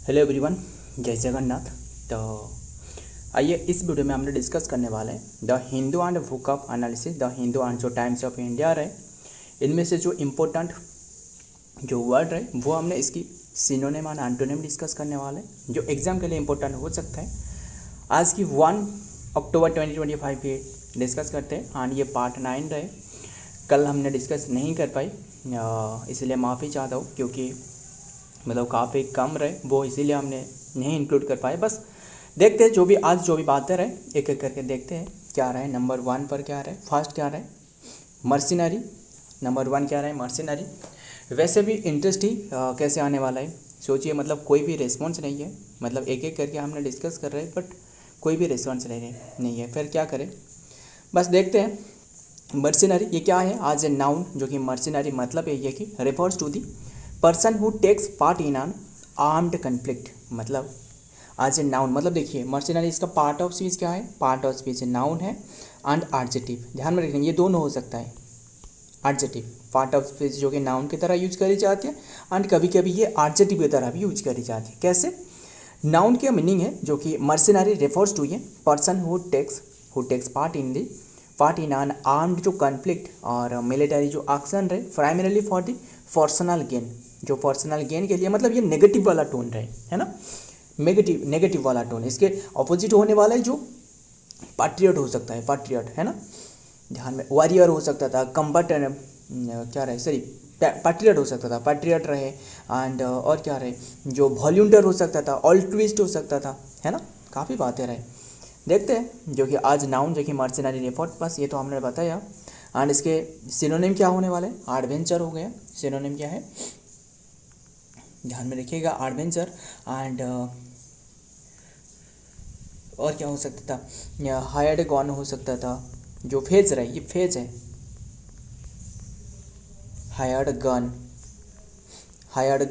Hello everyone, जय जगन्नाथ। तो आइए इस वीडियो में हमने डिस्कस करने वाले हैं the Hindu and book of analysis, the Hindu and जो टाइम्स ऑफ इंडिया रहे, इनमें से जो इम्पोर्टेंट जो वर्ड रहे वो हमने इसकी सिनोनिम एंड एंटोनिम डिस्कस करने वाले हैं जो एग्जाम के लिए इम्पोर्टेंट हो सकता है। आज की 1 अक्टूबर 2025 की डिस्कस करते हैं एंड ये पार्ट 9 रहे। कल हमने डिस्कस नहीं कर पाई, इसलिए माफ़ी चाहता हूँ क्योंकि मतलब काफ़ी कम रहे वो, इसीलिए हमने नहीं इंक्लूड कर पाए। बस देखते हैं जो भी बातें रहे एक एक करके देखते हैं क्या रहे। नंबर 1 पर क्या रहे, फर्स्ट क्या रहे, मर्सिनरी। नंबर 1 क्या रहे, मर्सिनरी। वैसे भी इंटरेस्ट ही कैसे आने वाला है सोचिए, मतलब कोई भी रिस्पॉन्स नहीं है, मतलब एक एक करके हमने डिस्कस कर रहे हैं बट कोई भी रिस्पॉन्स नहीं है, फिर क्या करें। बस देखते हैं मर्सिनरी ये क्या है। आज ए नाउन जो कि मर्सिनरी मतलब है ये कि refers to the person who takes part in an armed conflict. मतलब आज ए नाउन मतलब देखिए मर्सिनरी इसका पार्ट ऑफ स्पीच क्या है, पार्ट ऑफ स्पीच नाउन है एंड एडजेक्टिव। ध्यान में रखेंगे ये दोनों हो सकता है। एडजेक्टिव पार्ट ऑफ स्पीच जो कि नाउन की तरह यूज करी जाती है एंड कभी कभी ये एडजेक्टिव की तरह भी यूज करी जाती है। कैसे? नाउन का मीनिंग है जो कि मर्सिनरी रेफर्स टू ये person who takes part in an armed जो कन्फ्लिक्ट और मिलिटरी जो एक्शन रहे, primarily for the personal gain, जो पर्सनल गेन के लिए, मतलब ये नेगेटिव वाला टोन रहे, है ना, नेगेटिव वाला टोन। इसके ऑपोजिट होने वाला है जो पैट्रियट हो सकता है, पैट्रियट है ना, ध्यान में वॉरियर हो सकता था, कम्बैटेंट क्या रहे, सॉरी पैट्रियट हो सकता था, पैट्रियट रहे एंड और क्या रहे, जो वॉल्यूंटियर हो सकता था, ऑल्ट्रुइस्ट हो सकता था, है ना, काफ़ी बातें रहे। देखते हैं जो कि आज नाउन जो कि मर्सिनरी रेफर्स, बस ये तो हमने बताया। एंड इसके सिनोनिम क्या होने वाले, एडवेंचर हो गया। सिनोनिम क्या है, ध्यान में रखिएगा, एडवेंचर एंड और क्या हो सकता था, हायर्ड गॉन हो सकता था, जो फेज रहे, ये फेज है, हायर्ड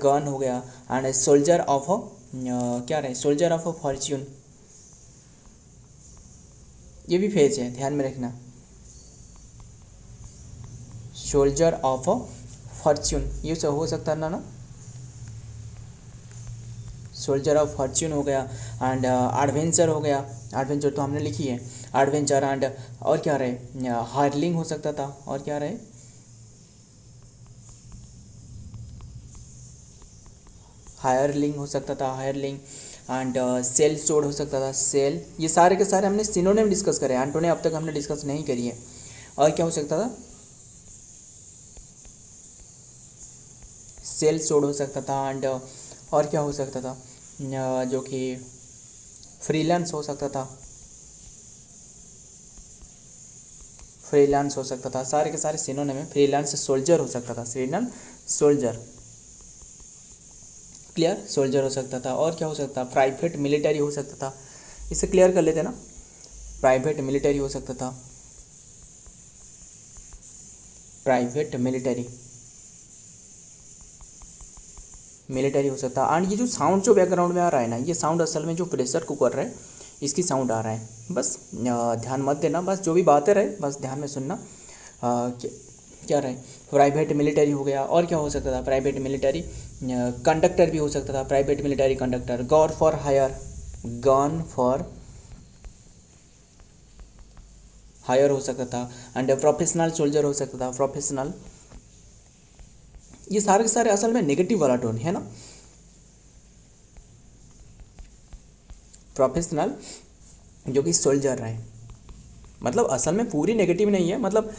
गन हो गया। एंड सोल्जर ऑफ क्या रहे, सोल्जर ऑफ फॉर्च्यून, ये भी फेज है, ध्यान में रखना, सोल्जर ऑफ फॉर्च्यून ये सब हो सकता है ना, सोल्जर ऑफ फॉर्च्यून हो गया। एंड एडवेंचर हो गया, एडवेंचर तो हमने लिखी है, एडवेंचर एंड और क्या रहे, हायरलिंग हो सकता था, और क्या रहे, हायरलिंग हो सकता था, हायरलिंग एंड सेल स्टोर हो सकता था, सेल। ये सारे के सारे हमने सिनोनिम डिस्कस करे, एंटोनिम अब तक हमने डिस्कस नहीं करी है। और क्या हो सकता था, सेल स्टोर हो सकता था एंड और क्या हो सकता था, जो कि फ्रीलांस हो सकता था, फ्रीलांस हो सकता था, सारे के सारे सिनोनिम में। फ्रीलांस सोल्जर हो सकता था, फ्रीलांस सोल्जर, क्लियर, सोल्जर हो सकता था। और क्या हो सकता था, प्राइवेट मिलिटरी हो सकता था, इसे क्लियर कर लेते ना, प्राइवेट मिलिटरी हो सकता था, प्राइवेट मिलिटरी हो सकता है। एंड ये जो साउंड जो बैकग्राउंड में आ रहा है ना, ये साउंड असल में जो प्रेशर कुकर रहा है इसकी साउंड आ रहा है, बस ध्यान मत देना, बस जो भी बातें रहे बस ध्यान में सुनना। क्या रहे, प्राइवेट मिलिटरी हो गया। और क्या हो सकता था, प्राइवेट मिलिटरी कंडक्टर भी हो सकता था, private military conductor. Gun for hire हो सकता था एंड प्रोफेशनल सोल्जर हो सकता था, प्रोफेशनल। ये सारे के सारे असल में नेगेटिव वाला टोन है ना, प्रोफेशनल जो कि सोल्जर रहे, मतलब असल में पूरी नेगेटिव नहीं है, मतलब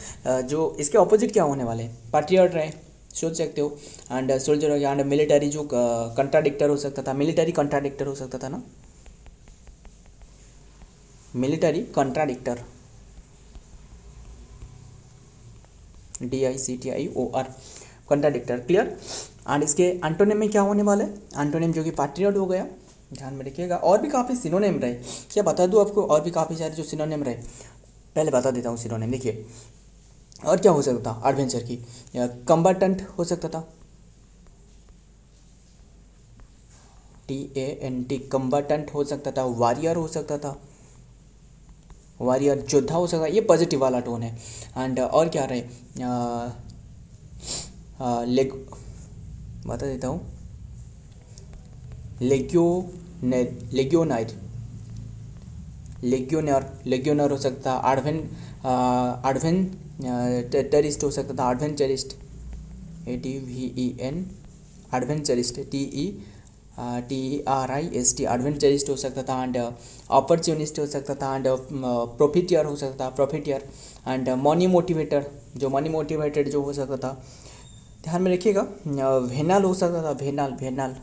जो इसके ऑपोजिट क्या होने वाले, पैट्रियट रहे, सोच सकते हो। एंड सोल्जर हो गया, एंड मिलिटरी जो कंट्राडिक्टर हो सकता था, मिलिटरी कंट्राडिक्टर हो सकता था ना, मिलिटरी कंट्राडिक्टर, DICTIOR, कंट्राडिक्टर, क्लियर। एंड इसके एंटोनिम में क्या होने वाला है, एंटोनिम जो कि पैट्रियट हो गया, ध्यान में रखिएगा। और भी काफ़ी सिनोनिम रहे, क्या बता दूँ आपको, और भी काफ़ी सारे जो सिनोनिम रहे, पहले बता देता हूँ सिनोनिम। देखिए और क्या हो सकता था, एडवेंचर की कम्बैटेंट हो सकता था, TANT, कम्बैटेंट हो सकता था, वॉरियर हो सकता था, वॉरियर योद्धा हो सकता है, ये पॉजिटिव वाला टोन है। एंड और क्या रहे, लेग बता देता हूँ, लेग्योनाइर, लेग्योनर हो सकता है। एडवेंचरिस्ट हो सकता था, adventurist, ADVEN, adventurist, TERIST, adventurist हो सकता था। एंड अपॉर्चुनिस्ट हो सकता था। एंड प्रॉफिटियर हो सकता था, प्रॉफिटियर। एंड मनी मोटिवेटर, जो मनी मोटिवेटेड जो हो सकता था। ध्यान में रखिएगा। वेनाल हो सकता था, वेनाल, VENAL,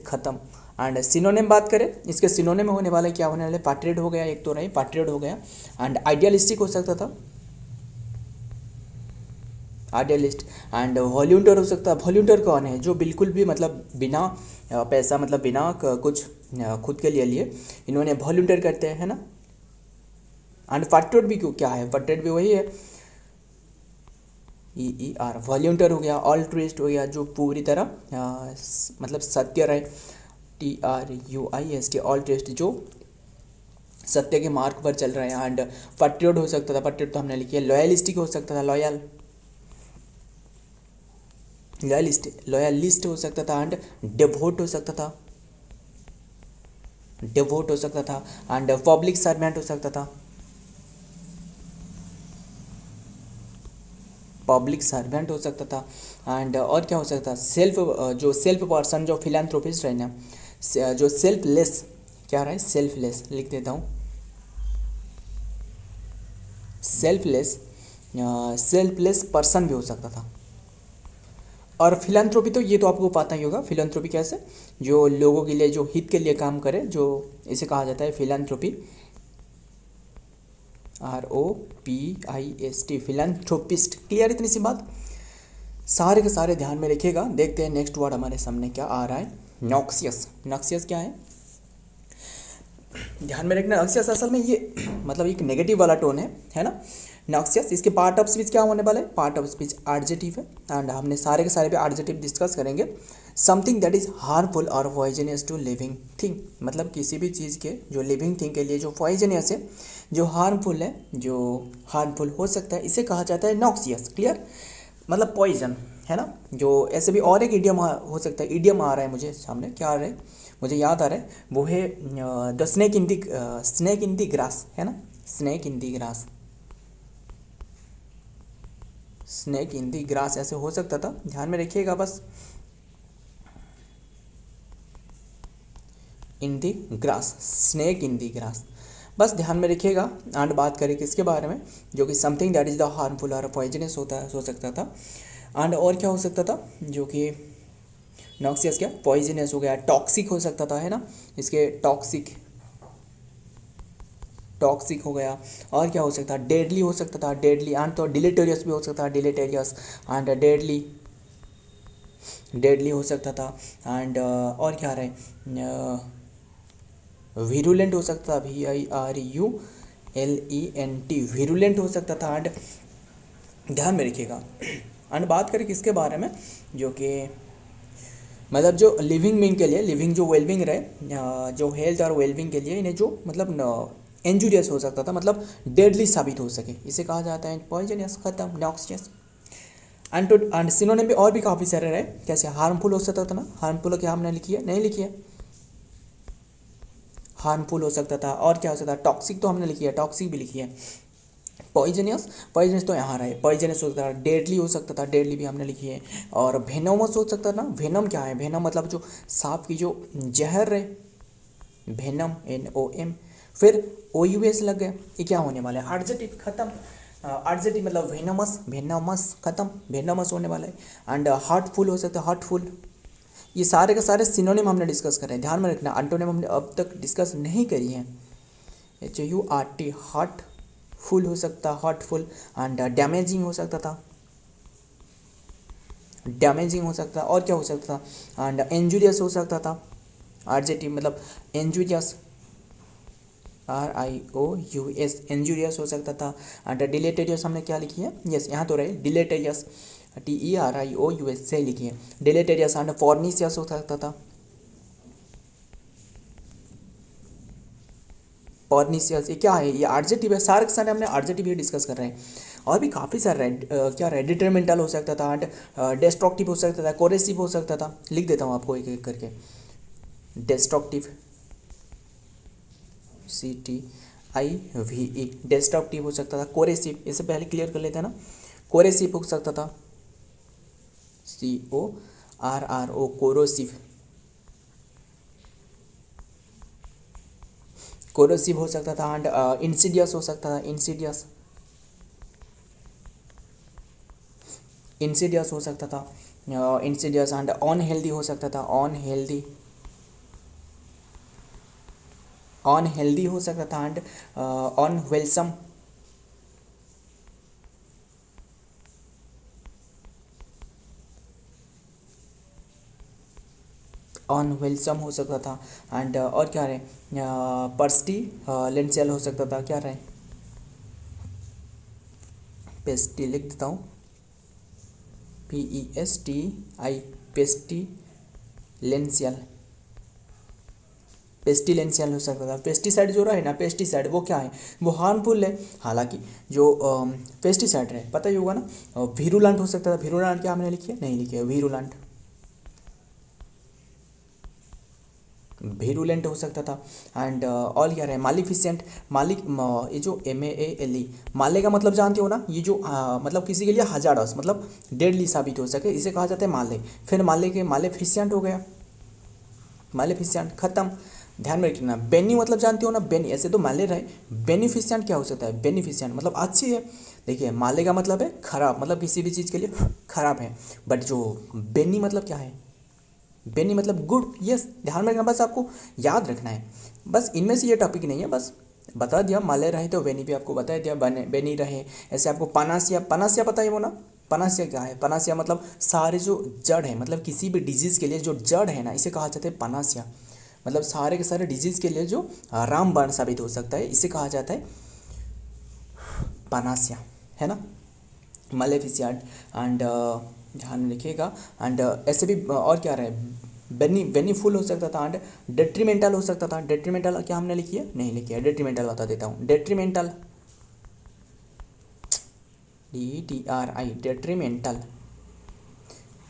ख़त्म। एंड सिनोनिम बात करें, इसके सिनोनिम में होने वाले क्या होने वाले, पैट्रियट हो गया, एक तो रही पैट्रियट हो गया। एंड आइडियलिस्टिक हो सकता था, आइडियलिस्ट। एंड वॉल्यूंटियर हो सकता है। वॉल्यूंटियर कौन है, जो बिल्कुल भी मतलब बिना पैसा, मतलब बिना कुछ खुद के लिए इन्होंने वॉल्यूंटियर करते हैं, है ना। एंड पैट्रियट भी क्यों, क्या है, पैट्रियट भी वही है, EER, वॉल्यूंटियर हो गया। ऑल्ट्रुइस्ट हो गया, जो पूरी तरह मतलब सत्य रहे, TRUIST, ऑल्ट्रुइस्ट, जो सत्य के मार्ग पर चल रहे हैं। एंड पैट्रियट हो सकता था, पैट्रियट तो हमने लिखी है। लॉयलिस्टिक हो सकता था, लॉयलिस्ट हो सकता था। एंड डिवोट हो सकता था, डिवोट हो सकता था। एंड पब्लिक सर्वेंट हो सकता था, पब्लिक सर्वेंट हो सकता था। एंड और क्या हो सकता था, सेल्फ पर्सन, जो फिलैंथ्रोपिस्ट रहे ना, जो सेल्फलेस, क्या रहा है, सेल्फलेस लिख देता हूँ, सेल्फलेस पर्सन भी हो सकता था। और फिलैंथ्रोपी तो ये तो आपको पता ही होगा, फिलैंथ्रोपी कैसे, जो लोगों के लिए, जो हित के लिए काम करे, जो इसे कहा जाता है फिलैंथ्रोपी, ROPIST, फिलैंथ्रोपिस्ट। क्लियर, इतनी सी बात, सारे के सारे ध्यान में रखिएगा। देखते हैं नेक्स्ट वर्ड हमारे सामने क्या आ रहा है, नॉक्सियस। नॉक्सियस क्या है, ध्यान में रखना। नॉक्सियस असल में ये मतलब एक नेगेटिव वाला टोन है ना। नॉक्सियस, इसके पार्ट ऑफ स्पीच क्या होने वाला है, पार्ट ऑफ स्पीच एडजेक्टिव है। एंड हमने सारे के सारे पे एडजेक्टिव डिस्कस करेंगे। समथिंग दैट इज हार्मफुल और पॉइजनियस टू लिविंग थिंग, मतलब किसी भी चीज़ के, जो लिविंग थिंग के लिए जो पॉइजनियस है, जो हार्मफुल है, जो हार्मफुल हो सकता है, इसे कहा जाता है नॉक्सियस। क्लियर, मतलब पॉइजन, है ना। जो ऐसे भी और एक इडियम हो सकता है, इडियम आ रहा है मुझे सामने, क्या आ रहा है, मुझे याद आ रहा है, वो है the snake in the grass, है ना, snake in the grass, snake in the grass ऐसे हो सकता था। ध्यान में रखिएगा बस, in the grass, snake in the grass, बस ध्यान में रखिएगा। एंड बात करें किसके बारे में, जो कि something that is the harmful और पॉइजनस हो सकता था। एंड और क्या हो सकता था, जो कि नॉक्सियस क्या, पॉइजनस हो गया, टॉक्सिक हो सकता था, है ना, इसके टॉक्सिक हो गया। और क्या हो सकता है, डेडली हो सकता था, डेडली। एंड तो डिलेटेरियस भी हो सकता था, डिलेटेरियस एंड डेडली हो सकता था। एंड और क्या रहे, वीरुलेंट हो सकता था, VIRULENT, वीरुलेंट हो सकता था। एंड ध्यान में रखिएगा। एंड बात करें किसके बारे में, जो कि मतलब जो लिविंग बींग के लिए, लिविंग जो वेलबिंग रहे, जो हेल्थ और वेलबिंग के लिए इन्हें जो मतलब इंजूरियस हो सकता था, मतलब डेडली साबित हो सके, इसे कहा जाता है पॉइजनस। खत्म, नॉक्सियस। एंड सिनोनिम भी और भी काफ़ी सारे रहे, कैसे, हार्मफुल हो सकता था ना, हार्मफुल क्या हमने लिखी है, नहीं लिखी है, हार्मफुल हो सकता था। और क्या हो सकता है, टॉक्सिक तो हमने लिखी है, टॉक्सिक भी लिखी है। पॉइजनस तो यहाँ रहे, पॉइजनस हो सकता था, डेडली हो सकता था, डेडली भी हमने लिखी है। और वेनोमस हो सकता था ना, वेनम क्या है, वेनम मतलब जो सांप की जो जहर रहे, वेनम, NOM। फिर OUS लग गया, ये क्या होने वाला है, एडजेक्टिव। खत्म, एडजेक्टिव मतलब वेनमस, खत्म, वेनमस होने वाला है। एंड हार्टफुल हो सकता है, हार्टफुल। ये सारे के सारे सिनोनिम हमने डिस्कस करे हैं, ध्यान में रखना। एंटोनिम हमने अब तक डिस्कस नहीं करी है। HURT, हार्टफुल हो सकता, हार्टफुल। एंड डैमेजिंग हो सकता था, डैमेजिंग हो सकता। और क्या हो सकता था, एंड इंजूरियस हो सकता था, एडजेक्टिव मतलब इंजूरियस, RIOUS, इंजूरियस हो सकता था। एंड डिलेटेरियस हमने क्या लिखी है, यस यहाँ तो रहे, डिलेटेरियस, TERIOUS से लिखी है, डिलेटेरियस। एंड फॉर्निशियस हो सकता था, पॉर्निशियस, ये क्या है, ये एडजेक्टिव है। सारे के सारे हमने एडजेक्टिव ही डिस्कस कर रहे हैं। और भी काफ़ी सारे क्या रहे, डिटरमिनेंटल हो सकता था एंड डिस्ट्रक्टिव हो सकता था, कोरेसिव हो सकता था। लिख देता हूँ आपको एक एक करके। डिस्ट्रक्टिव, CTIVE, डिस्ट्रक्टिव हो सकता था। कोरेसिव, इससे पहले क्लियर कर लेते हैं ना, कोरेसिव हो सकता था, CORRO, कोरोसिव, कोरोसिव हो सकता था एंड इंसीडियस हो सकता था, इंसीडियस, इंसीडियस हो सकता था, इंसीडियस एंड अनहेल्दी हो सकता था, अनहेल्दी, अनहेल्दी हो सकता था एंड अनवेलसम, अनवेलसम हो सकता था एंड और क्या रहे, पर्स्टी लेंसियल हो सकता था, क्या रहे, पेस्टी, लिख देता हूँ, PESTI, पेस्टिलेंशियल, पेस्टिलेंशियल हो सकता था। पेस्टिसाइड जो रहे ना, पेस्टिसाइड वो क्या है, वो हार्मफुल है। हालांकि जो पेस्टिसाइड रहे पता ही होगा ना, वीरुलेंट हो सकता था। वीरुलेंट क्या हमने लिखी है, नहीं लिखी है, वीरुलेंट, वीरुलेंट हो सकता था एंड ऑल क्या रहे, मालिफिसेंट, मालिक, ये जो MALE, माले का मतलब जानते हो ना, ये जो मतलब किसी के लिए हजारस, मतलब डेडली साबित हो सके, इसे कहा जाता है माले। फिर माले के मालेफिसेंट हो गया, मालेफिसेंट खत्म। ध्यान में रखना, बेनी मतलब जानते हो ना, बेनी, ऐसे तो माले रहे, बेनिफिशिएंट क्या हो सकता है, बेनिफिशिएंट मतलब अच्छी है। देखिए माले का मतलब है खराब, मतलब किसी भी चीज़ के लिए खराब है, बट जो बेनी मतलब क्या है, बेनी मतलब गुड। यस, ध्यान में रखना, बस आपको याद रखना है, बस इनमें से ये टॉपिक नहीं है, बस बता दिया। माले रहे तो बेनी भी आपको बता दिया, बेनी रहे। ऐसे आपको पनासिया, पनासिया पता है वो ना, पनासिया क्या है, पनासिया मतलब सारे जो जड़ है, मतलब किसी भी डिजीज़ के लिए जो जड़ है ना, इसे कहा जाता है पनासिया। मतलब सारे के सारे डिजीज़ के लिए जो रामबाण साबित हो सकता है, इसे कहा जाता है पनासिया, है ना, मालेफिसिएंट एंड ध्यान में रखिएगा। एंड ऐसे भी और क्या रहे, बेनीफुल हो सकता था एंड डेट्रीमेंटल हो सकता था। डेट्रीमेंटल क्या हमने लिखी है, नहीं लिखी है, डेट्रीमेंटल बता देता हूँ, डेट्रीमेंटल, DTRI, डेट्रीमेंटल।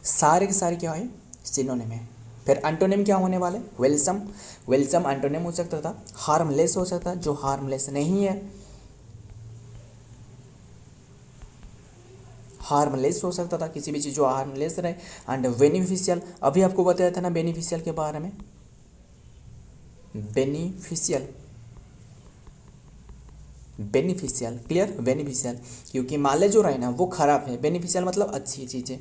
सारे के सारे क्या है, सिनोनिम है। फिर एंटोनिम क्या होने वाले, वेलसम, वेलसम एंटोनिम हो सकता था। हार्मलेस हो सकता है, जो हार्मलेस नहीं है, हार्मलेस हो सकता था, किसी भी चीज़ जो हार्मलेस रहे। एंड बेनिफिशियल, अभी आपको बताया था ना बेनिफिशियल के बारे में, बेनिफिशियल, बेनिफिशियल, क्लियर, बेनिफिशियल, क्योंकि माले जो रहे ना वो खराब है, बेनिफिशियल मतलब अच्छी चीज़ें,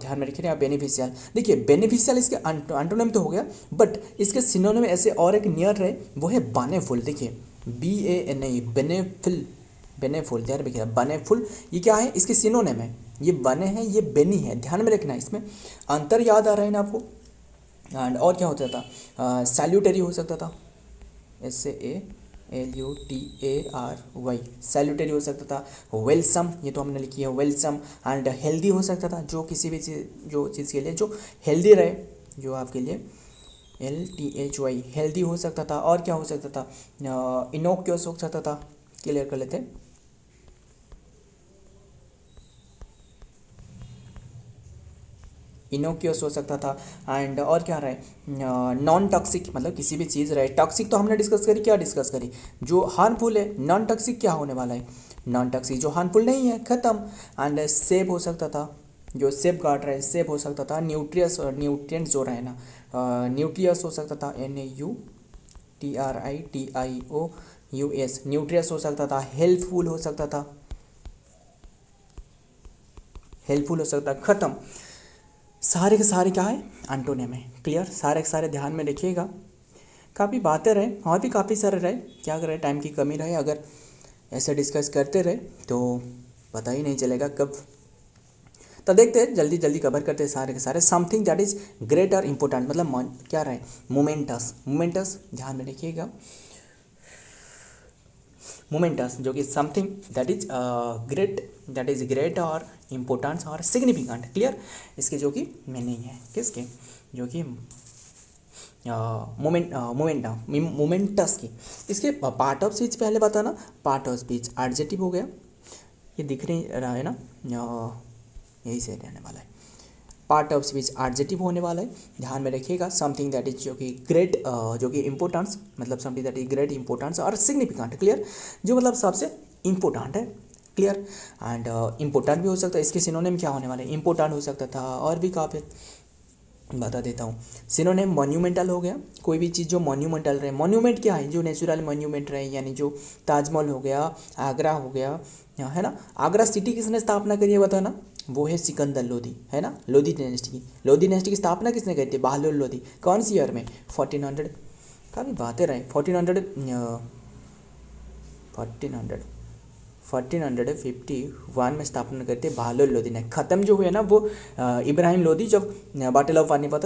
ध्यान में रखिए आप। बेनिफिशियल, देखिए बेनिफिशियल इसके एंटोनिम तो हो गया, बट इसके सिनोनिम में ऐसे और एक नियर रहे, वो है बानेफुल। देखिए BAN नहीं, बेनेफिल, बेनेफुल, ध्यान रखिए, बनेफुल, ये क्या है, इसके सिनोनिम है, ये बने हैं, ये बेनी है, ध्यान में रखना, इसमें अंतर याद आ रहा है ना आपको। एंड और क्या होता था, सैल्यूटरी हो सकता था, SALUTARY, सैल्यूटरी हो सकता था। वेलसम, ये तो हमने लिखी है, वेलसम। एंड हेल्दी हो सकता था, जो किसी भी चीज़, जो चीज़ के लिए जो हेल्दी रहे, जो आपके लिए, LTHY, हेल्दी हो सकता था। और क्या हो सकता था, इनोक्यूअस हो सकता था, क्लियर कर लेते हैं। इनोक्यूअस हो सकता था। एंड और क्या रहे, नॉन टॉक्सिक, मतलब किसी भी चीज़ रहे। टॉक्सिक तो हमने डिस्कस करी, क्या डिस्कस करी, जो हार्मफुल है। नॉन टॉक्सिक क्या होने वाला है, नॉन टॉक्सिक जो हार्मफुल नहीं है, खत्म। एंड सेफ हो सकता था, जो सेफ गार्ड रहे, सेफ हो सकता था। न्यूट्रियस और न्यूट्रिएंट्स जो रहे ना, न्यूट्रियस हो सकता था, NAUTRITIOUS, न्यूट्रियस हो सकता था। हेल्पफुल हो सकता था, हेल्पफुल हो सकता, खत्म। सारे के सारे क्या है, एंटोनिम है, क्लियर, सारे के सारे ध्यान में रखिएगा। काफ़ी बातें रहे, और भी काफ़ी सारे रहे, क्या करें, टाइम की कमी रहे, अगर ऐसे डिस्कस करते रहे तो पता ही नहीं चलेगा कब। तो देखते हैं, जल्दी जल्दी कवर करते हैं सारे के सारे। समथिंग दैट इज़ ग्रेट और इम्पोर्टेंट, मतलब क्या रहे, मोमेंटस, मोमेंटस, ध्यान में रखिएगा, मोमेंटस, जो कि something that is great, that is great और इम्पोर्टेंस और सिग्निफिकेंट, क्लियर, इसके जो कि मीनिंग है, किसके, जो कि मोमेंटस की। इसके पार्ट ऑफ स्पीच पहले बताना, पार्ट ऑफ स्पीच एडजेक्टिव हो गया, ये दिख नहीं रहा है ना, यही से रहने वाला है। पार्ट ऑफ स्पीच एडजेक्टिव होने वाला है, ध्यान में रखिएगा। समथिंग दैट इज जो कि ग्रेट, जो कि इंपॉर्टेंस, मतलब something that is great importance और सिग्निफिकेंट, क्लियर, जो मतलब सबसे इंपॉर्टेंट है, क्लियर। एंड इंपॉर्टेंट भी हो सकता है, इसके सिनोनिम क्या होने वाले, इंपॉर्टेंट हो सकता था और भी काफ़ी, बता देता हूँ। सिनोनिम मॉन्यूमेंटल हो गया, कोई भी चीज़ जो मॉन्यूमेंटल रहे। मॉन्यूमेंट क्या है, जो नेचुरल मॉन्यूमेंट रहे, यानी जो ताजमहल हो गया, आगरा हो गया, है ना। आगरा सिटी किसने स्थापना करी है बताना, वो है सिकंदर लोदी, है ना, लोदी डायनेस्टी की। लोदी डायनेस्टी की स्थापना किसने करी थी, बहलोल लोदी। कौन सी ईयर में, 1400, काफ़ी बातें रहे, 1451 में स्थापना करते बहलोल लोदी ने। ख़त्म जो हुए ना वो इब्राहिम लोदी, जब बैटल ऑफ पानीपत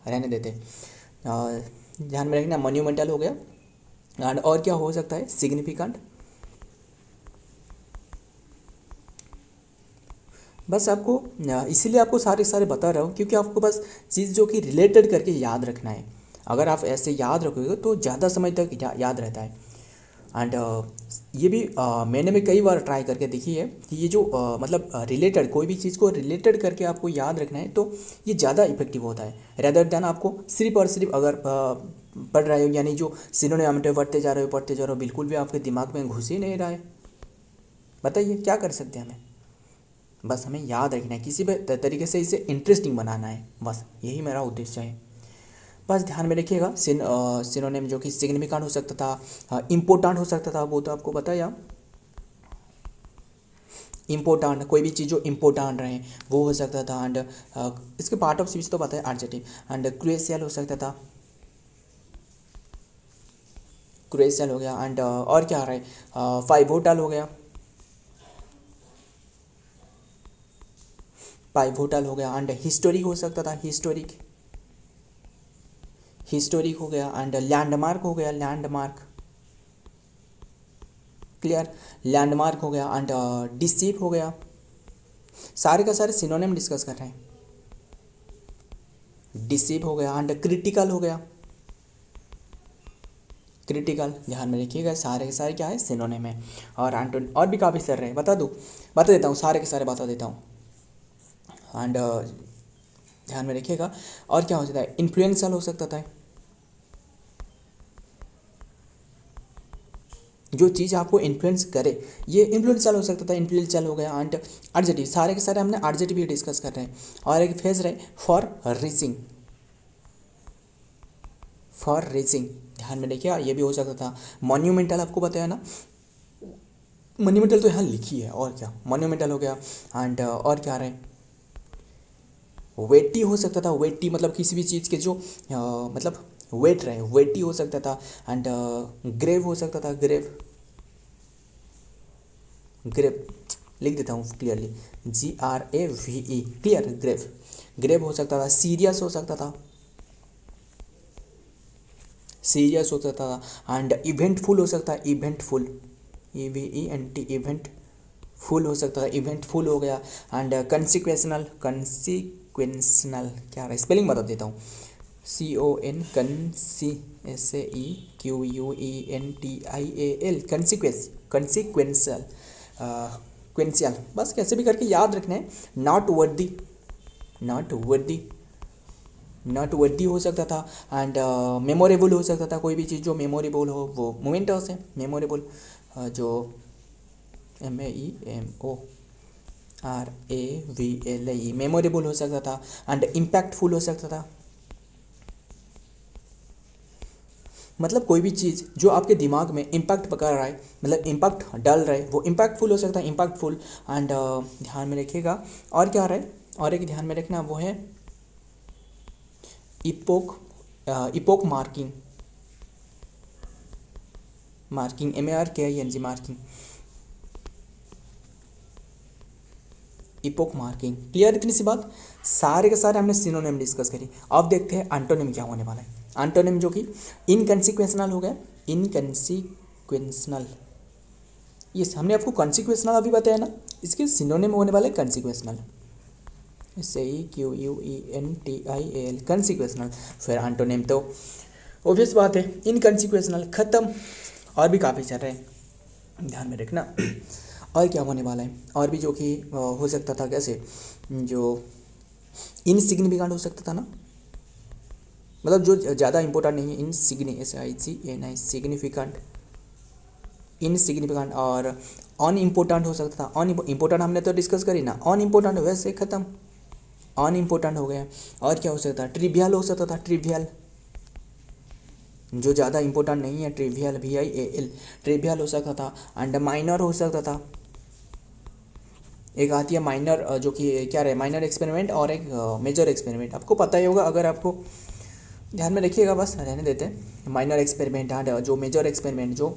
रहने देते। ध्यान में रखना, मॉन्यूमेंटल हो गया। एंड और क्या हो सकता है, सिग्निफिकेंट। बस आपको इसीलिए आपको सारे बता रहा हूँ, क्योंकि आपको बस चीज़ जो कि रिलेटेड करके याद रखना है। अगर आप ऐसे याद रखोगे तो ज़्यादा समय तक याद रहता है। एंड ये भी मैंने भी कई बार ट्राई करके देखी है कि ये जो मतलब रिलेटेड, कोई भी चीज़ को रिलेटेड करके आपको याद रखना है तो ये ज़्यादा इफेक्टिव होता है, रेदर देन आपको सिर्फ और सिर्फ अगर पढ़ रहे हो, यानी जो सिनोनिम पढ़ते जा रहे हो, बिल्कुल भी आपके दिमाग में घुस ही नहीं रहा है। बताइए क्या कर सकते हैं हमें, बस हमें याद रखना है, किसी भी तरीके से इसे इंटरेस्टिंग बनाना है, बस यही मेरा उद्देश्य है। बस ध्यान में रखिएगा। सिनोनिम जो कि सिग्निफिकेंट हो सकता था, इम्पोर्टेंट हो सकता था, वो तो आपको बताया। इम्पोर्टेंट, कोई भी चीज़ जो इम्पोर्टेंट रहे वो हो सकता था। एंड इसके पार्ट ऑफ स्पीच तो पता है, एडजेक्टिव। एंड क्रूशियल हो सकता था, क्रूशियल हो गया। एंड और क्या आ रहा है, पाइवोटल हो गया, पाइवोटल हो गया। एंड हिस्टोरिक हो सकता था, हिस्टोरिक हो गया। एंड लैंडमार्क हो गया, लैंडमार्क, क्लियर, लैंडमार्क हो गया। एंड डिसीव हो गया। सारे का सारे सिनोनिम डिस्कस कर रहे हैं। डिसीव हो गया। एंड क्रिटिकल हो गया, क्रिटिकल, ध्यान में रखिएगा, सारे के सारे क्या है, सिनोनिम है। और और भी काफ़ी सारे हैं, बता देता हूँ, सारे के सारे बता देता हूँ। एंड ध्यान में रखिएगा। और क्या हो सकता है, इन्फ्लुएंशियल हो सकता था, जो चीज़ आपको इन्फ्लुएंस करे, ये इन्फ्लुएंशियल हो सकता था, इन्फ्लुएंशियल हो गया। एंड एडजेक्टिव, सारे के सारे हमने एडजेक्टिव ही डिस्कस कर रहे हैं। और एक फेज रहे फॉर रीचिंग, फॉर रीचिंग, ध्यान में देखिए, ये भी हो सकता था। मॉन्यूमेंटल आपको बताया ना, मॉन्यूमेंटल तो यहाँ लिखी है, और क्या, मॉन्यूमेंटल हो गया। एंड और क्या रहे, वेटी हो सकता था, वेटी मतलब किसी भी चीज़ के जो मतलब वेट रहे, वेटी हो सकता था। एंड ग्रेव हो सकता था, ग्रेव, ग्रेव लिख देता हूँ clearly, GRAVE, clear, grave, grave हो सकता था। सीरियस हो सकता था, सीरियस हो सकता था। एंड इवेंटफुल हो सकता है, इवेंटफुल, EVENT, इवेंट फुल हो सकता था, इवेंटफुल हो गया। एंड कंसिक्वेंशनल, कंसिक्वेंशनल क्या है, स्पेलिंग बता देता हूँ, CON, SEQUENTIAL, कंसिक्वेंशियल, क्वेंशियल, बस कैसे भी करके याद रखना है। Not worthy, not worthy, not worthy हो सकता था। एंड मेमोरेबल हो सकता था, कोई भी चीज़ जो मेमोरेबल हो वो मोमेंटस है, मेमोरेबल, जो MEMORABLE, मेमोरेबल हो सकता था। एंड इम्पैक्टफुल हो सकता था, मतलब कोई भी चीज़ जो आपके दिमाग में इम्पैक्ट पकड़ रहा है, मतलब इम्पैक्ट डाल रहा है, वो इम्पैक्टफुल हो सकता है, इम्पैक्टफुल। एंड ध्यान में रखिएगा। और क्या आ रहा है, और एक ध्यान में रखना, वो है epoch, epoch marking, marking, MARKING, marking, epoch marking, clear, इतनी सी बात। सारे के सारे हमने सिनोनिम डिस्कस करी। अब देखते हैं एंटोनिम क्या होने वाला है। एंटोनिम जो कि इनकंसिक्वेंशनल हो गया, इनकंसिक्वेंशनल, ये हमने आपको कंसिक्वेंशनल अभी बताया ना, इसके सिनोनिम होने वाले कंसिक्वेंशनल, COUENTIAL, कंसिक्वेंशनल। फिर एंटोनिम तो ऑब्वियस बात है, इनकंसिक्वेंशनल, ख़त्म। और भी काफ़ी चल रहे हैं, ध्यान में रखना। और क्या होने वाला है, और भी जो कि हो सकता था कैसे, जो इनसिग्निफिकेंट हो सकता था ना, मतलब जो ज़्यादा इंपॉर्टेंट नहीं है, सिग्निफिकेंट, इनसिग्निफिकेंट, और अनइम्पोर्टेंट हो सकता था। इम्पोर्टेंट हमने तो डिस्कस करी ना, अनइम्पोर्टेंट वैसे ख़त्म, अनइम्पोर्टेंट हो गया। और क्या हो सकता था, ट्रिवियल हो सकता था, ट्रिवियल, जो ज़्यादा इंपॉर्टेंट नहीं है, ट्रिवियल, VIAL, ट्रिवियल हो सकता था। एंड माइनर हो सकता था, एक आती है माइनर, जो कि क्या रहे, माइनर एक्सपेरिमेंट और एक मेजर एक्सपेरिमेंट, आपको पता ही होगा, अगर आपको ध्यान में रखिएगा, बस रहने देते हैं। माइनर एक्सपेरिमेंट एंड जो मेजर एक्सपेरिमेंट, जो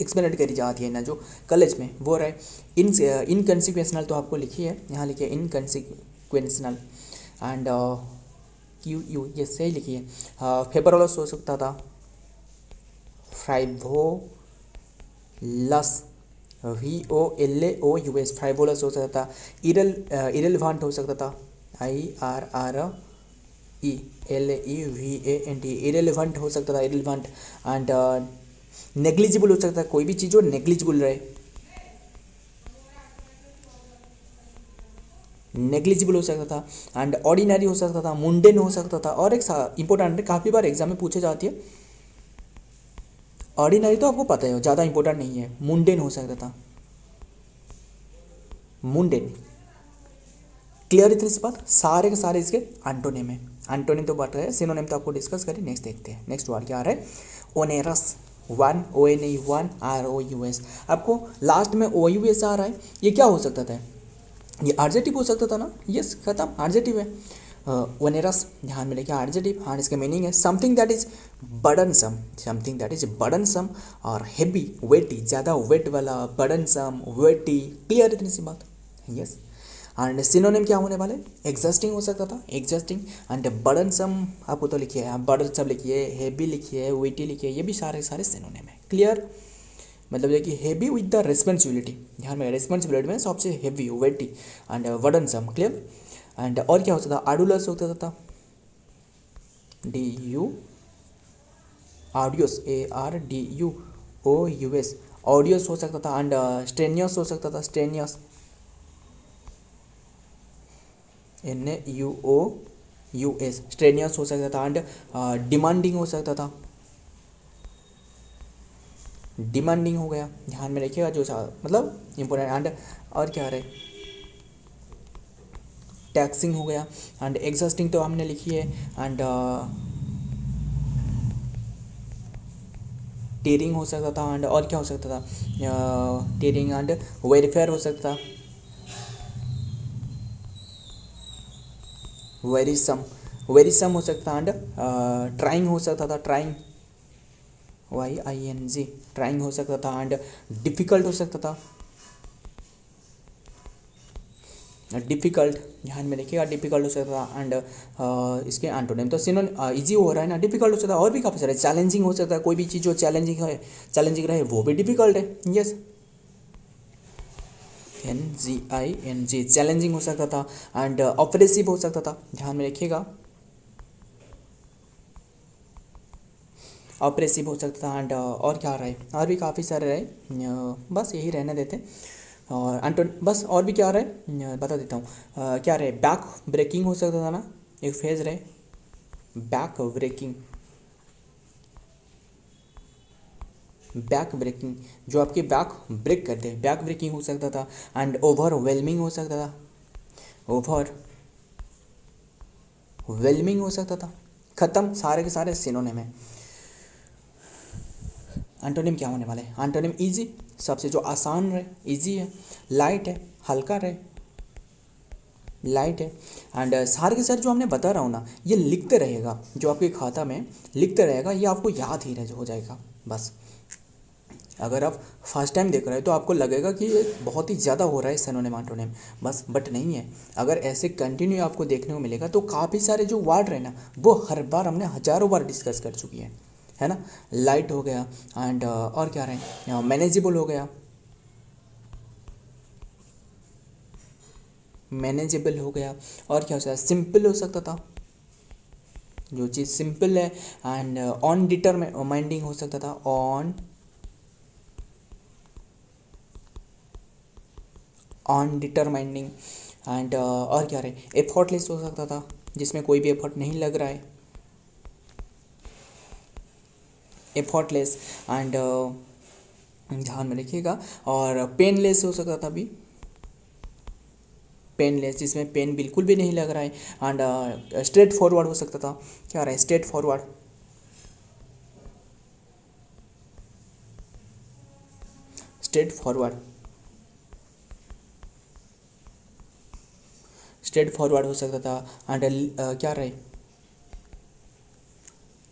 एक्सपेरिमेंट करी जाती है ना जो कॉलेज में, वो रहे इनकॉन्सिक्वेंशनल, तो आपको लिखी है यहाँ, लिखिए इनकॉन्सिक्वेंशनल, एंड QU ये सही लिखी है। फेबरोलस हो सकता था, फ्राइवोलस, VOLAOUS, फ्राइवोलस हो सकता था। इरेलीवेंट हो सकता था, IRRELEVANT, इरेलीवेंट हो सकता था, इरेलीवेंट। एंड नेग्लिजिबल हो सकता है, कोई भी चीज़ हो नेग्लिजिबल रहे, नेग्लिजिबल हो सकता था। एंड ऑर्डिनरी हो सकता था, मुंडेन हो सकता था। और एक इंपॉर्टेंट, काफ़ी बार एग्जाम में पूछे जाती है, ऑर्डिनरी तो आपको पता है ज़्यादा इंपॉर्टेंट नहीं है, मुंडेन हो सकता था, मुंडेन। क्लियर इतनी सी बात, सारे के सारे इसके एंटोनिम है, एंटोनिम तो बढ़ रहे हैं, सिनोनिम तो आपको डिस्कस करें। नेक्स्ट देखते हैं, नेक्स्ट वर्ड क्या आ रहा है, ओनेरस, वन, ONE1, ROUS, आपको लास्ट में OUS आ रहा है, ये क्या हो सकता था, ये एडजेक्टिव हो सकता था ना, यस खत्म, एडजेक्टिव है। ओनेरस ध्यान में रखिए, एडजेक्टिव, हाँ इसका मीनिंग है something that is burdensome, something that is burdensome, और हेवी, वेटी, ज़्यादा वेट वाला, बर्डनसम, वेटी। क्लियर इतनी सी बात, यस। एंड सिनोनिम क्या होने वाले, एग्जस्टिंग हो सकता था, एग्जस्टिंग, एंड बर्डनसम आपको तो लिखिए, आप बर्डनसम लिखिए, हेवी लिखिए, वेटी लिखिए, ये भी सारे सारे सिनोनिम है। क्लियर, मतलब ये कि हेवी विद द रिस्पॉन्सिबिलिटी, ध्यान में, रिस्पॉन्सिबिलिटी में सबसे heavy, weighty and burdensome. Clear. And और क्या हो सकता था, आडुलस होता था, DU, ऑडियस, ARDUOUS, ऑडियस हो सकता था। एंड स्ट्रेनियस हो सकता था, स्ट्रेनियस, NAUOUS, स्ट्रेनियस हो सकता था। एंड डिमांडिंग हो सकता था, डिमांडिंग हो गया, ध्यान में रखिएगा, जो मतलब इम्पोर्टेंट। एंड और क्या रहे, टैक्सिंग हो गया। एंड एग्जस्टिंग तो हमने लिखी है। एंड टीयरिंग हो सकता था। एंड और क्या हो सकता था, टीयरिंग एंड वेरीफेयर हो सकता था, वेरीसम, वेरीसम हो सकता था। एंड ट्राइंग हो सकता था, ट्राइंग, YING, ट्राइंग हो सकता था। एंड डिफ़िकल्ट हो सकता था, डिफ़िकल्ट, ध्यान में रखिएगा, डिफ़िकल्ट हो सकता था। एंड इसके एंटोनिम तो सिनोन, इजी हो रहा है ना, डिफ़िकल्ट हो सकता है। और भी काफ़ी सारे, चैलेंजिंग हो सकता है, कोई भी चीज़ जो चैलेंजिंग है, चैलेंजिंग रहे, वो भी डिफ़िकल्ट है, यस। NGING, चैलेंजिंग हो सकता था। एंड ऑप्रेसिव हो सकता था, ध्यान में रखिएगा, ऑप्रेसिव हो सकता था। एंड और क्या रहे, और भी काफ़ी सारे रहे, बस यही रहने देते। और बस और भी क्या रहे, बता देता हूँ। क्या रहे, बैक ब्रेकिंग हो सकता था ना, एक फेज रहे, बैक ब्रेकिंग, बैक ब्रेकिंग, जो आपके बैक ब्रेक करते हैं, बैक ब्रेकिंग हो सकता था। एंड ओवरवेलमिंग हो सकता था, ओवरवेलमिंग हो सकता था। खत्म, सारे के सारे सिनोनिम है। एंटोनिम क्या होने वाले हैं, एंटोनिम इजी, सबसे जो आसान रहे, इजी है, लाइट है, हल्का रहे, लाइट है। एंड सारे के सारे जो हमने बता रहा हूँ ना, ये लिखते रहेगा, जो आपके खाता में लिखते रहेगा, ये आपको याद ही रह हो जाएगा बस। अगर आप फर्स्ट टाइम देख रहे हो तो आपको लगेगा कि ये बहुत ही ज़्यादा हो रहा है सिनोनिम एंटोनिम, बस, बट नहीं है। अगर ऐसे कंटिन्यू आपको देखने को मिलेगा तो काफ़ी सारे जो वर्ड रहे ना, वो हर बार हमने हज़ारों बार डिस्कस कर चुकी है ना। लाइट हो गया। एंड और क्या रहे, मैनेजेबल हो गया, मैनेजेबल हो गया। और क्या हो सकता है, सिंपल हो सकता था, जो चीज़ सिंपल है। एंड ऑन डिटरमाइंडिंग हो सकता था, ऑन अनडिटरमाइनिंग एंड और क्या रहे, एफर्टलेस हो सकता था, जिसमें कोई भी एफर्ट नहीं लग रहा है, एफर्टलेस एंड ध्यान में रखिएगा। और पेनलेस हो सकता था भी, पेनलेस जिसमें पेन बिल्कुल भी नहीं लग रहा है। एंड स्ट्रेट फॉरवर्ड हो सकता था, क्या रहा है, straight forward, straight forward, straight forward हो सकता था। एंड क्या रहे,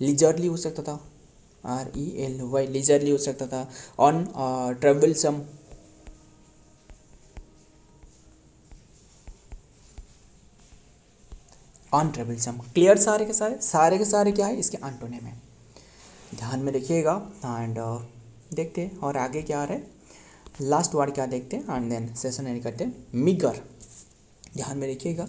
लीजरली हो सकता था, RELY, लीजरली हो सकता था। On travelsome, on travelsome. Clear, सारे के सारे क्या है इसके एंटोनिम है, ध्यान में रखिएगा। एंड देखते हैं और आगे क्या आ रहा है, लास्ट वर्ड क्या देखते हैं एंड देन सेशन एंड करते हैं। मिगर, ध्यान में रखिएगा।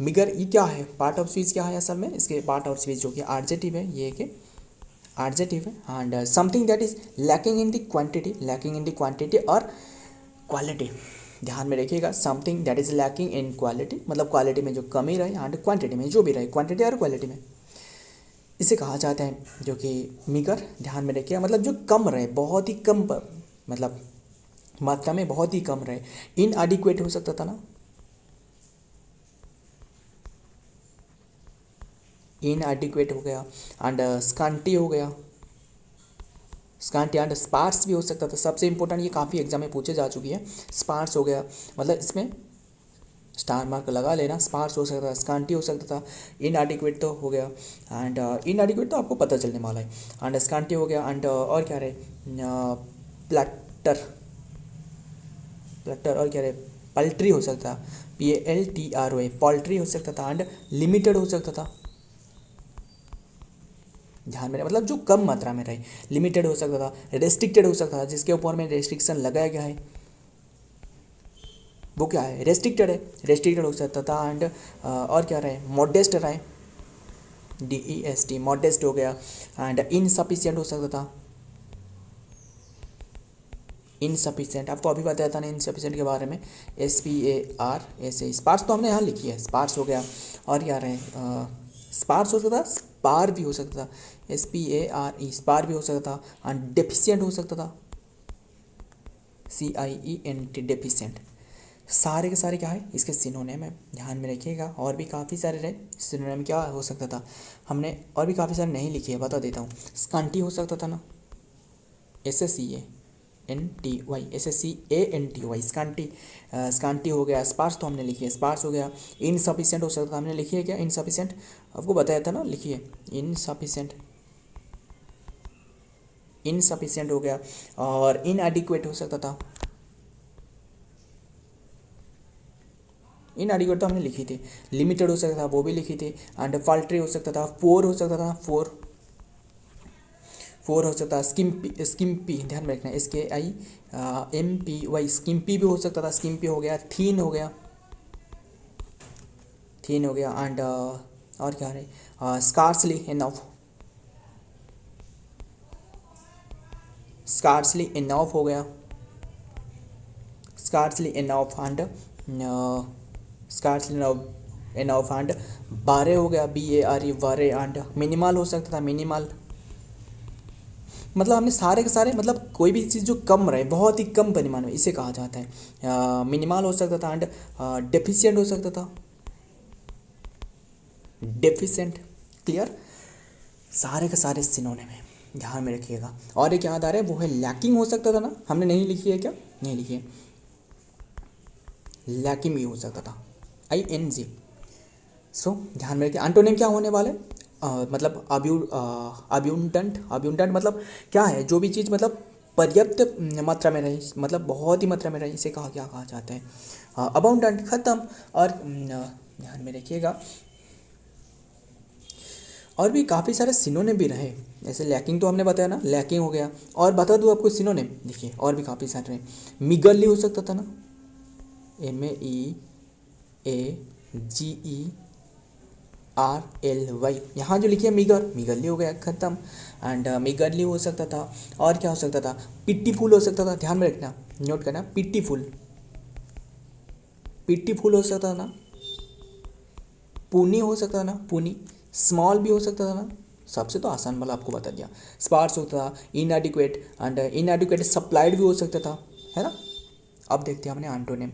मिगर ये क्या है, पार्ट ऑफ स्पीच क्या है असल में, इसके पार्ट ऑफ स्पीच जो कि एडजेक्टिव है, ये कि एडजेक्टिव है। And something that is lacking in the quantity, lacking in the quantity और क्वालिटी, ध्यान में रखिएगा। Something that is lacking in quality मतलब क्वालिटी में जो कमी रहे एंड क्वांटिटी में जो भी रहे, क्वांटिटी और क्वालिटी में, इसे कहा जाता है जो कि मिगर, ध्यान में रखिएगा। मतलब जो कम रहे, बहुत ही कम मतलब मात्रा में बहुत ही कम रहे। इनएडिक्वेट हो सकता था ना, इनएडिक्वेट हो गया। एंड स्कांटी हो गया, स्कांटी। एंड स्पार्स भी हो सकता था, सबसे इंपॉर्टेंट, ये काफ़ी एग्जाम में पूछे जा चुकी है। स्पार्स हो गया, मतलब इसमें स्टार मार्क लगा लेना। स्पार्स हो सकता था, स्कांटी हो सकता था, इनएडिक्वेट तो हो गया। एंड इनएडिक्वेट तो आपको पता चलने वाला है। एंड स्कांटी हो गया। एंड और क्या रहे, प्लटर, प्लटर और क्या रहे, पल्ट्री हो सकता था, PALTRY, पोल्ट्री हो सकता था। एंड लिमिटेड हो सकता था, ध्यान में, मतलब जो कम मात्रा में रहे। लिमिटेड हो सकता था, रेस्ट्रिक्टेड हो सकता था, जिसके ऊपर में रेस्ट्रिक्शन लगाया गया है वो क्या है, रेस्ट्रिक्टेड है, रेस्ट्रिक्टेड हो सकता था। एंड और क्या रहे, मॉडेस्ट रहे, DEST, मॉडेस्ट हो गया। एंड इनसफिशिएंट हो सकता था, इनसफिशिएंट, आपको अभी बताया था ना इनसफिशिएंट के बारे में, SPARS, स्पार्स तो हमने यहाँ लिखी है, स्पार्स हो गया। और क्या रहे, स्पार्स हो सकता था, स्पार भी हो सकता था, SPARE, स्पार भी हो सकता था। एंड डेफिशिएंट हो सकता था, CIENT, डेफिशिएंट। सारे के सारे क्या है इसके सिनोनिम है, ध्यान में रखिएगा। और भी काफ़ी सारे रहे, सिनोनिम क्या हो सकता था, हमने और भी काफ़ी सारे नहीं लिखे है, बता देता हूँ। स्कांटी हो सकता था ना, SSCANTY, स्कांटी, स्कांटी हो गया। स्पार्स तो हमने लिखी है, स्पार्स हो गया। इनसफिशिएंट हो सकता था, हमने लिखी है क्या, इनसफिशिएंट, आपको बताया था ना, लिखिए इनसफिशिएंट, इनसफिशिएंट हो गया। और इनएडिक्वेट हो सकता था, इनएडिक्वेट तो हमने लिखी थी। लिमिटेड हो सकता था, वो भी लिखी थी। एंड फाल्ट्री हो सकता था, फोर हो सकता था, फोर हो सकता था। स्किम्पी, स्किम्पी ध्यान में रखना, SKIMPY, स्किम्पी भी हो सकता था, स्किम्पी हो गया। थीन हो गया, थीन हो गया। एंड और क्या है, स्कार्सली इनफ, स्कार्सली इनफ हो गया, scarcely enough. And scarcely enough. And बारे हो गया, BARE, बारे। एंड मिनिमल हो सकता था, मिनिमल, मतलब हमने सारे के सारे, मतलब कोई भी चीज़ जो कम रहे, बहुत ही कम परिमाण में, इसे कहा जाता है। मिनिमल हो सकता था। एंड डेफिशिएंट हो सकता था, डेफिशिएंट। क्लियर, सारे के सारे सिनोनिम है, ध्यान में रखिएगा। और एक याद आ रहा है, वो है लैकिंग हो सकता था ना, हमने नहीं लिखी है क्या, नहीं लिखी है, लैकिंग भी हो सकता था, ING। सो ध्यान में रखिए। एंटोनिम क्या होने वाले, मतलब अब्यूंडेंट, अब्यूंडेंट मतलब क्या है, जो भी चीज़ मतलब पर्याप्त मात्रा में रही, मतलब बहुत ही मात्रा में रही, इसे क्या कहा जाता है, अबाउंडेंट, खत्म। और ध्यान में रखिएगा, और भी काफ़ी सारे सिनोनिम भी रहे, जैसे लैकिंग तो हमने बताया ना, लैकिंग हो गया। और बता दूँ आपको सिनोनिम, देखिए और भी काफ़ी सारे रहे। मिगरली हो सकता था ना, MEAGERLY, यहाँ जो लिखिए मिगर, मिगरली हो गया, खत्म। एंड मिगरली हो सकता था। और क्या हो सकता था, पिट्टीफुल हो सकता था, ध्यान में रखना, नोट करना, पिट्टीफुल, पिटीफुल हो सकता था ना, पुनी हो सकता था ना, पुनी। स्मॉल भी हो सकता था ना, सबसे तो आसान वाला आपको बता दिया। स्पार्स होता था, इनएडिक्वेट एंड इनएडिक्वेट सप्लाइड भी हो सकता था, है ना। अब देखते हैं हमने एंटोनिम।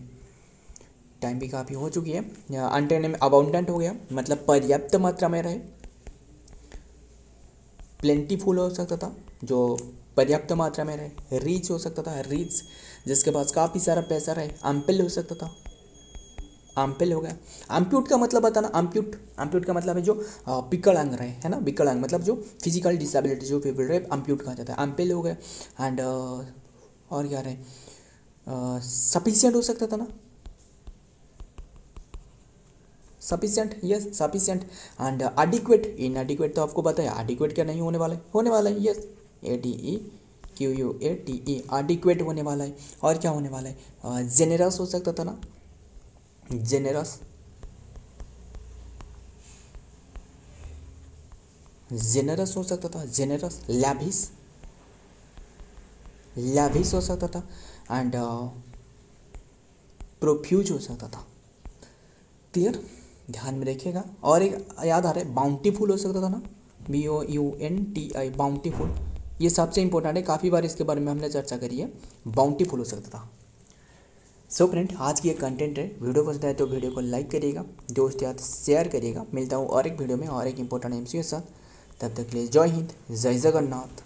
टाइम भी काफ़ी हो चुकी है। एंटोनिम अबाउंडेंट हो गया, मतलब पर्याप्त मात्रा में रहे। प्लेंटीफुल हो सकता था, जो पर्याप्त मात्रा में रहे। रीच हो सकता था, रीच जिसके पास काफ़ी सारा पैसा रहे। एम्पल हो सकता था, एम्पल हो गया। एम्प्यूट का मतलब बताना, एम्प्यूट, एम्प्यूट का मतलब है जो विकलांग रहे, है ना। विकलांग मतलब जो फिजिकल डिसेबिलिटी जो पीपल रहे, एम्प्यूट कहा जाता है। एम्पल हो गया। एंड और क्या रहे, सफिशिएंट हो सकता था ना, sufficient, yes sufficient. And adequate, इनएडिक्वेट तो आपको पता है, एडिक्वेट क्या नहीं होने वाला है, होने वाला है, यस ADEQUATE, एडिक्वेट होने वाला है। और क्या होने वाला है, जेनेरस हो सकता था ना, जेनेरस, जेनरस हो सकता था, जेनरस। लैविश, लैविश हो सकता था। एंड प्रोफ्यूज हो सकता था। क्लियर, ध्यान में रखिएगा। और एक याद आ रहा है, बाउंटीफुल हो सकता था ना, BOUNTI, बाउंटीफुल। ये सबसे इंपॉर्टेंट है, काफ़ी बार इसके बारे में हमने चर्चा करी है। बाउंटीफुल हो सकता था। सो फ्रेंड, आज की ये कंटेंट है। वीडियो पसंद आए तो वीडियो को लाइक करिएगा, दोस्त याद शेयर करिएगा। मिलता हूँ और एक वीडियो में और एक इंपॉर्टेंट एमसीक्यू के साथ। तब तक के लिए जय हिंद, जय जगन्नाथ।